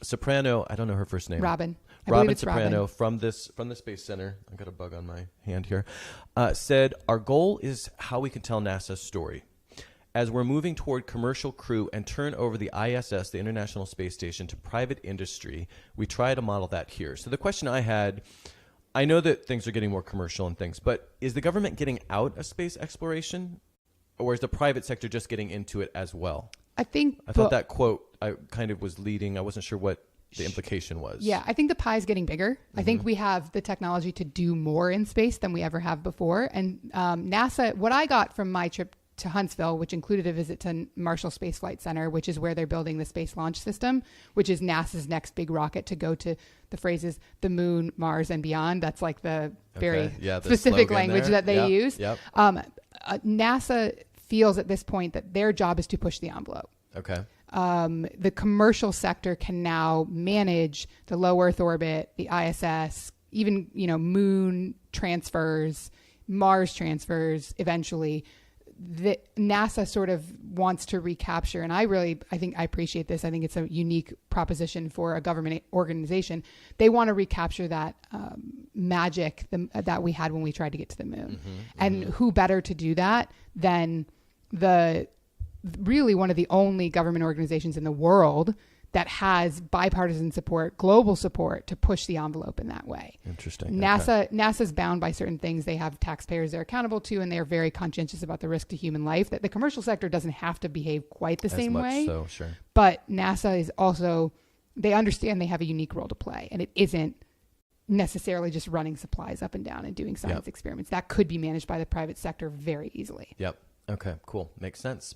Soprano, I don't know her first name. Robin. Robin Soprano from the Space Center, I got a bug on my hand here, said, our goal is how we can tell NASA's story. As we're moving toward commercial crew and turn over the ISS, the International Space Station, to private industry, we try to model that here. So the question I had, I know that things are getting more commercial and things, but is the government getting out of space exploration, or is the private sector just getting into it as well? I thought that quote I kind of was leading. I wasn't sure what the implication was. Yeah, I think the pie is getting bigger. I think we have the technology to do more in space than we ever have before. And NASA, what I got from my trip to Huntsville, which included a visit to Marshall Space Flight Center, which is where they're building the Space Launch System, which is NASA's next big rocket to go to the phrases the moon, Mars, and beyond. That's like the very specific language that they use. Yep. NASA feels at this point that their job is to push the envelope. Okay. The commercial sector can now manage the low Earth orbit, the ISS, even, moon transfers, Mars transfers eventually. NASA sort of wants to recapture, and I think I appreciate this. I think it's a unique proposition for a government organization. They want to recapture that magic that we had when we tried to get to the moon. And who better to do that than really one of the only government organizations in the world that has bipartisan support, global support to push the envelope in that way. Interesting. NASA's bound by certain things. They have taxpayers they're accountable to, and they're very conscientious about the risk to human life. That the commercial sector doesn't have to behave quite the same way. So, sure. But NASA is also, they understand they have a unique role to play, and it isn't necessarily just running supplies up and down and doing science experiments. That could be managed by the private sector very easily. Yep. Okay, cool. Makes sense.